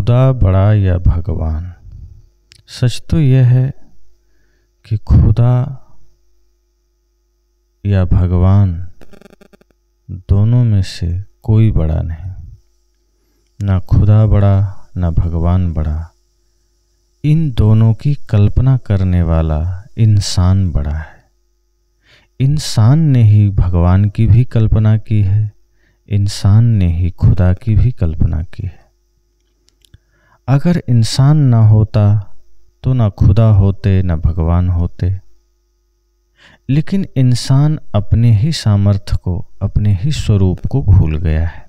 खुदा बड़ा या भगवान। सच तो यह है कि खुदा या भगवान दोनों में से कोई बड़ा नहीं। ना खुदा बड़ा ना भगवान बड़ा। इन दोनों की कल्पना करने वाला इंसान बड़ा है। इंसान ने ही भगवान की भी कल्पना की है, इंसान ने ही खुदा की भी कल्पना की है। अगर इंसान ना होता तो ना खुदा होते ना भगवान होते। लेकिन इंसान अपने ही सामर्थ्य को, अपने ही स्वरूप को भूल गया है।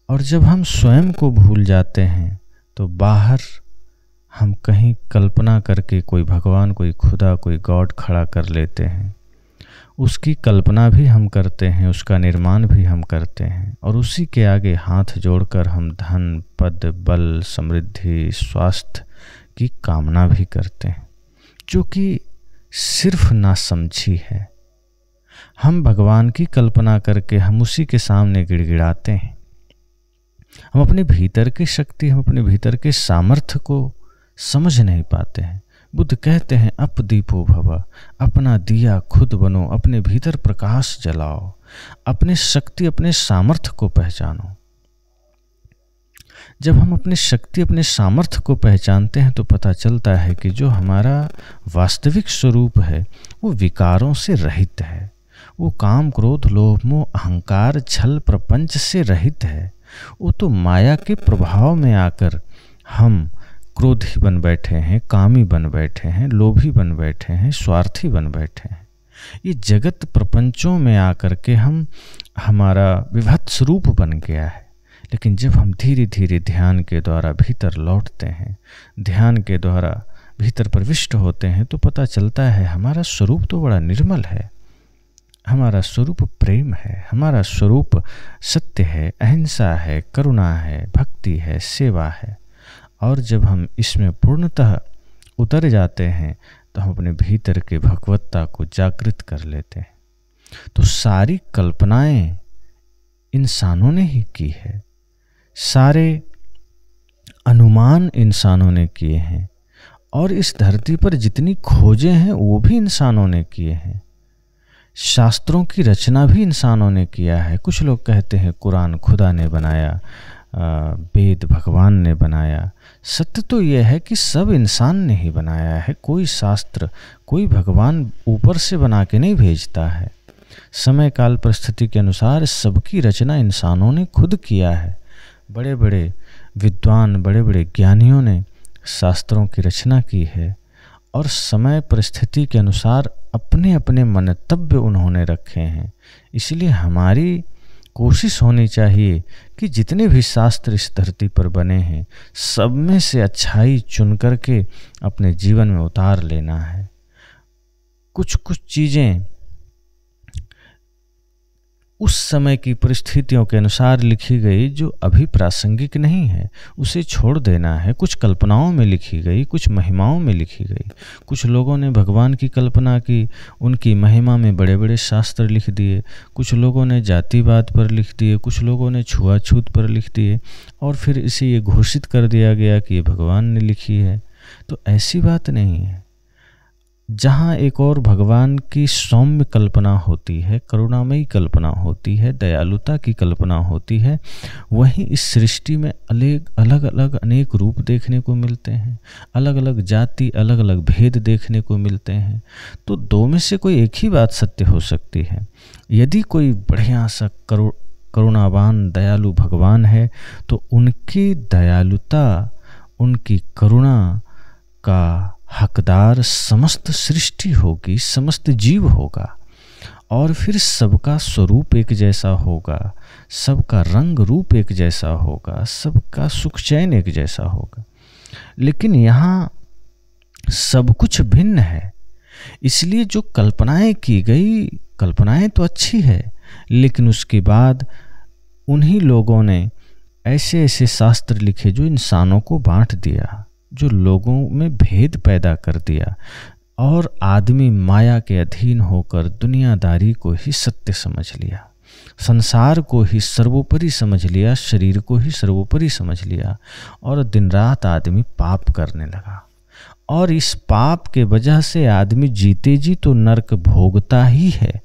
और जब हम स्वयं को भूल जाते हैं तो बाहर हम कहीं कल्पना करके कोई भगवान, कोई खुदा, कोई गॉड खड़ा कर लेते हैं। उसकी कल्पना भी हम करते हैं, उसका निर्माण भी हम करते हैं और उसी के आगे हाथ जोड़कर हम धन, पद, बल, समृद्धि, स्वास्थ्य की कामना भी करते हैं, जो कि सिर्फ नासमझी है। हम भगवान की कल्पना करके हम उसी के सामने गिड़गिड़ाते हैं। हम अपने भीतर की शक्ति, हम अपने भीतर के सामर्थ्य को समझ नहीं पाते हैं। बुद्ध कहते हैं अपदीपो भव, अपना दिया खुद बनो, अपने भीतर प्रकाश जलाओ, अपने शक्ति, अपने सामर्थ्य को पहचानो। जब हम अपनी शक्ति, अपने सामर्थ्य को पहचानते हैं तो पता चलता है कि जो हमारा वास्तविक स्वरूप है वो विकारों से रहित है। वो काम, क्रोध, लोभ, मोह, अहंकार, छल, प्रपंच से रहित है। वो तो माया के प्रभाव में आकर हम क्रोधी बन बैठे हैं, कामी बन बैठे हैं, लोभी बन बैठे हैं, स्वार्थी बन बैठे हैं। ये जगत प्रपंचों में आकर के हमारा विभत्स रूप बन गया है। लेकिन जब हम धीरे धीरे ध्यान के द्वारा भीतर लौटते हैं, ध्यान के द्वारा भीतर प्रविष्ट होते हैं तो पता चलता है हमारा स्वरूप तो बड़ा निर्मल है। हमारा स्वरूप प्रेम है, हमारा स्वरूप सत्य है, अहिंसा है, करुणा है, भक्ति है, सेवा है। और जब हम इसमें पूर्णतः उतर जाते हैं तो हम अपने भीतर के भगवत्ता को जागृत कर लेते हैं। तो सारी कल्पनाएं इंसानों ने ही की है, सारे अनुमान इंसानों ने किए हैं और इस धरती पर जितनी खोजें हैं वो भी इंसानों ने किए हैं। शास्त्रों की रचना भी इंसानों ने किया है। कुछ लोग कहते हैं कुरान खुदा ने बनाया, वेद भगवान ने बनाया। सत्य तो यह है कि सब इंसान ने ही बनाया है। कोई शास्त्र, कोई भगवान ऊपर से बना के नहीं भेजता है। समय काल परिस्थिति के अनुसार सबकी रचना इंसानों ने खुद किया है। बड़े बड़े विद्वान, बड़े बड़े ज्ञानियों ने शास्त्रों की रचना की है और समय परिस्थिति के अनुसार अपने अपने मंतव्य उन्होंने रखे हैं। इसलिए हमारी कोशिश होनी चाहिए कि जितने भी शास्त्र इस धरती पर बने हैं सब में से अच्छाई चुन करके अपने जीवन में उतार लेना है। कुछ कुछ चीज़ें उस समय की परिस्थितियों के अनुसार लिखी गई जो अभी प्रासंगिक नहीं है, उसे छोड़ देना है। कुछ कल्पनाओं में लिखी गई, कुछ महिमाओं में लिखी गई। कुछ लोगों ने भगवान की कल्पना की, उनकी महिमा में बड़े बड़े शास्त्र लिख दिए। कुछ लोगों ने जातिवाद पर लिख दिए, कुछ लोगों ने छुआछूत पर लिख दिए और फिर इसे ये घोषित कर दिया गया कि ये भगवान ने लिखी है। तो ऐसी बात नहीं है। जहाँ एक और भगवान की सौम्य कल्पना होती है, करुणामयी कल्पना होती है, दयालुता की कल्पना होती है, वहीं इस सृष्टि में अलग अलग अनेक रूप देखने को मिलते हैं। अलग अलग जाति, अलग अलग भेद देखने को मिलते हैं। तो दो में से कोई एक ही बात सत्य हो सकती है। यदि कोई बढ़िया सा करुणावान दयालु भगवान है तो उनकी दयालुता, उनकी करुणा का हकदार समस्त सृष्टि होगी, समस्त जीव होगा और फिर सबका स्वरूप एक जैसा होगा, सबका रंग रूप एक जैसा होगा, सबका सुख चैन एक जैसा होगा। लेकिन यहाँ सब कुछ भिन्न है। इसलिए जो कल्पनाएं की गई, कल्पनाएं तो अच्छी है, लेकिन उसके बाद उन्हीं लोगों ने ऐसे ऐसे शास्त्र लिखे जो इंसानों को बांट दिया, जो लोगों में भेद पैदा कर दिया और आदमी माया के अधीन होकर दुनियादारी को ही सत्य समझ लिया। संसार को ही सर्वोपरि समझ लिया, शरीर को ही सर्वोपरि समझ लिया, और दिन रात आदमी पाप करने लगा। और इस पाप के वजह से आदमी जीते जी तो नरक भोगता ही है,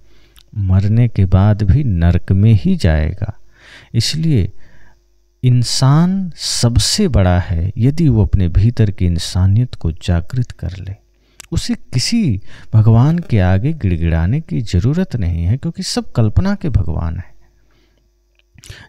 मरने के बाद भी नरक में ही जाएगा। इसलिए इंसान सबसे बड़ा है यदि वो अपने भीतर की इंसानियत को जागृत कर ले। उसे किसी भगवान के आगे गिड़गिड़ाने की जरूरत नहीं है, क्योंकि सब कल्पना के भगवान है।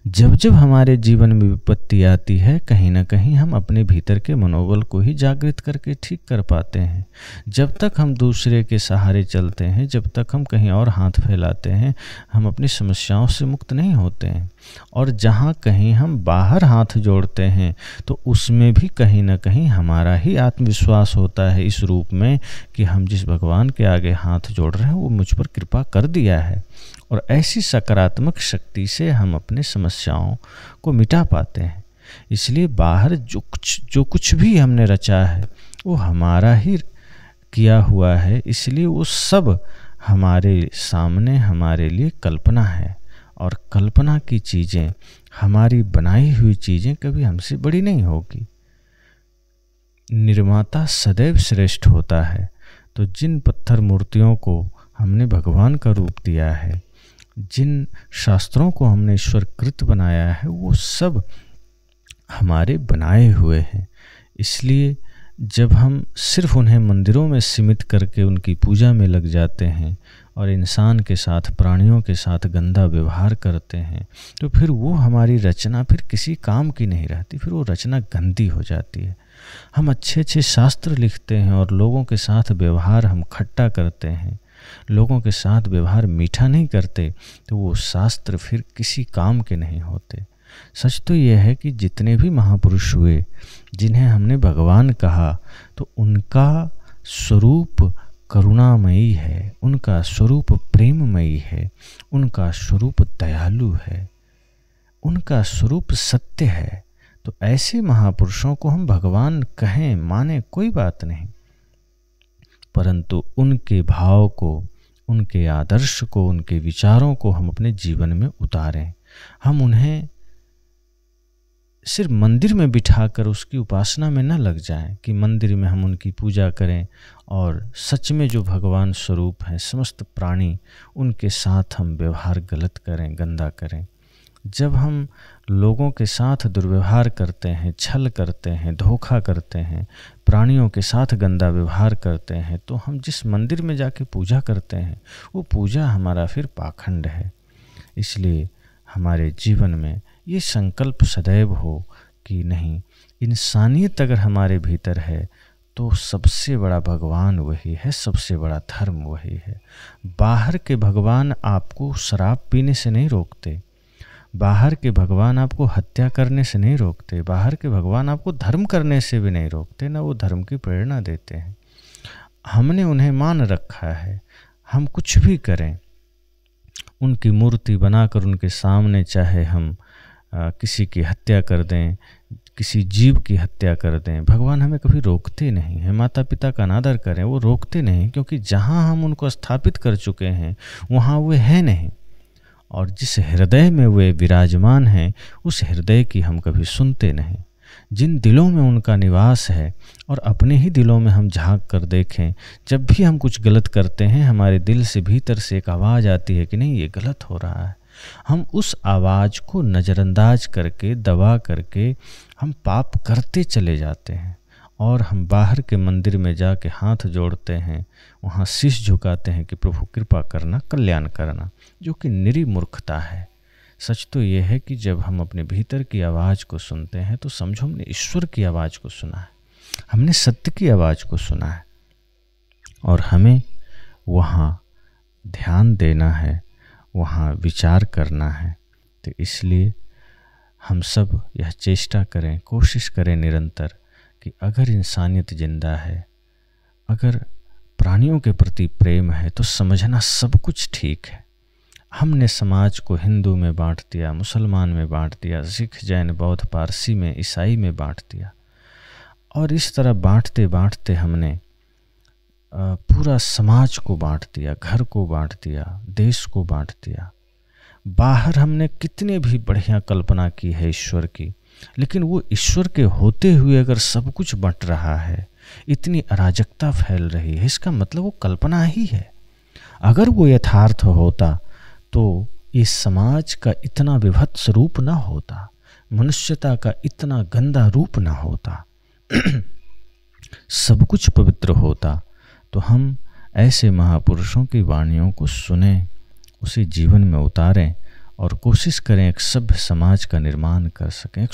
जब जब हमारे जीवन में विपत्ति आती है, कहीं ना कहीं हम अपने भीतर के मनोबल को ही जागृत करके ठीक कर पाते हैं। जब तक हम दूसरे के सहारे चलते हैं, जब तक हम कहीं और हाथ फैलाते हैं, हम अपनी समस्याओं से मुक्त नहीं होते हैं। और जहाँ कहीं हम बाहर हाथ जोड़ते हैं तो उसमें भी कहीं ना कहीं हमारा ही आत्मविश्वास होता है, इस रूप में कि हम जिस भगवान के आगे हाथ जोड़ रहे हैं वो मुझ पर कृपा कर दिया है। और ऐसी सकारात्मक शक्ति से हम अपने समस्याओं को मिटा पाते हैं। इसलिए बाहर जो कुछ भी हमने रचा है वो हमारा ही किया हुआ है, इसलिए वो सब हमारे सामने हमारे लिए कल्पना है। और कल्पना की चीज़ें, हमारी बनाई हुई चीज़ें कभी हमसे बड़ी नहीं होगी। निर्माता सदैव श्रेष्ठ होता है। तो जिन पत्थर मूर्तियों को हमने भगवान का रूप दिया है, जिन शास्त्रों को हमने ईश्वरकृत बनाया है, वो सब हमारे बनाए हुए हैं। इसलिए जब हम सिर्फ उन्हें मंदिरों में सीमित करके उनकी पूजा में लग जाते हैं और इंसान के साथ, प्राणियों के साथ गंदा व्यवहार करते हैं, तो फिर वो हमारी रचना फिर किसी काम की नहीं रहती, फिर वो रचना गंदी हो जाती है। हम अच्छे अच्छे शास्त्र लिखते हैं और लोगों के साथ व्यवहार हम खट्टा करते हैं, लोगों के साथ व्यवहार मीठा नहीं करते, तो वो शास्त्र फिर किसी काम के नहीं होते। सच तो यह है कि जितने भी महापुरुष हुए जिन्हें हमने भगवान कहा, तो उनका स्वरूप करुणामयी है, उनका स्वरूप प्रेममयी है, उनका स्वरूप दयालु है, उनका स्वरूप सत्य है। तो ऐसे महापुरुषों को हम भगवान कहें माने कोई बात नहीं, परंतु उनके भाव को, उनके आदर्श को, उनके विचारों को हम अपने जीवन में उतारें। हम उन्हें सिर्फ मंदिर में बिठाकर उसकी उपासना में न लग जाएं कि मंदिर में हम उनकी पूजा करें और सच में जो भगवान स्वरूप हैं, समस्त प्राणी, उनके साथ हम व्यवहार गलत करें, गंदा करें। जब हम लोगों के साथ दुर्व्यवहार करते हैं, छल करते हैं, धोखा करते हैं, प्राणियों के साथ गंदा व्यवहार करते हैं, तो हम जिस मंदिर में जाके पूजा करते हैं वो पूजा हमारा फिर पाखंड है। इसलिए हमारे जीवन में ये संकल्प सदैव हो कि नहीं, इंसानियत अगर हमारे भीतर है तो सबसे बड़ा भगवान वही है, सबसे बड़ा धर्म वही है। बाहर के भगवान आपको शराब पीने से नहीं रोकते, बाहर के भगवान आपको हत्या करने से नहीं रोकते, बाहर के भगवान आपको धर्म करने से भी नहीं रोकते, ना वो धर्म की प्रेरणा देते हैं। हमने उन्हें मान रखा है, हम कुछ भी करें, उनकी मूर्ति बनाकर उनके सामने चाहे हम किसी की हत्या कर दें, किसी जीव की हत्या कर दें, भगवान हमें कभी रोकते नहीं हैं। माता पिता का अनादर करें, वो रोकते नहीं, क्योंकि जहाँ हम उनको स्थापित कर चुके हैं वहाँ वे है नहीं। और जिस हृदय में वे विराजमान हैं उस हृदय की हम कभी सुनते नहीं। जिन दिलों में उनका निवास है, और अपने ही दिलों में हम झांक कर देखें, जब भी हम कुछ गलत करते हैं हमारे दिल से भीतर से एक आवाज़ आती है कि नहीं, ये गलत हो रहा है। हम उस आवाज़ को नज़रअंदाज करके, दबा करके हम पाप करते चले जाते हैं। और हम बाहर के मंदिर में जाके हाथ जोड़ते हैं, वहाँ शीश झुकाते हैं कि प्रभु कृपा करना, कल्याण करना, जो कि निरी मूर्खता है। सच तो ये है कि जब हम अपने भीतर की आवाज़ को सुनते हैं तो समझो हमने ईश्वर की आवाज़ को सुना है, हमने सत्य की आवाज़ को सुना है, और हमें वहाँ ध्यान देना है, वहाँ विचार करना है। तो इसलिए हम सब यह चेष्टा करें, कोशिश करें निरंतर कि अगर इंसानियत जिंदा है, अगर प्राणियों के प्रति प्रेम है, तो समझना सब कुछ ठीक है। हमने समाज को हिंदू में बांट दिया, मुसलमान में बांट दिया, सिख, जैन, बौद्ध, पारसी में, ईसाई में बांट दिया, और इस तरह बांटते बांटते हमने पूरा समाज को बांट दिया, घर को बांट दिया, देश को बांट दिया। बाहर हमने कितने भी बढ़िया कल्पना की है ईश्वर की, लेकिन वो ईश्वर के होते हुए अगर सब कुछ बंट रहा है, इतनी अराजकता फैल रही है, इसका मतलब वो कल्पना ही है। अगर वो यथार्थ होता तो इस समाज का इतना विभत्स रूप ना होता, मनुष्यता का इतना गंदा रूप ना होता, सब कुछ पवित्र होता। तो हम ऐसे महापुरुषों की वाणियों को सुने, उसे जीवन में उतारें और कोशिश करें एक सभ्य समाज का निर्माण कर सकें,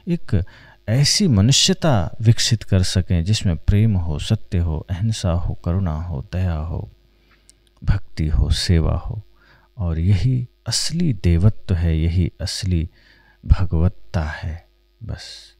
एक ऐसी मनुष्यता विकसित कर सकें जिसमें प्रेम हो, सत्य हो, अहिंसा हो, करुणा हो, दया हो, भक्ति हो, सेवा हो। और यही असली देवत्व है, यही असली भगवत्ता है। बस।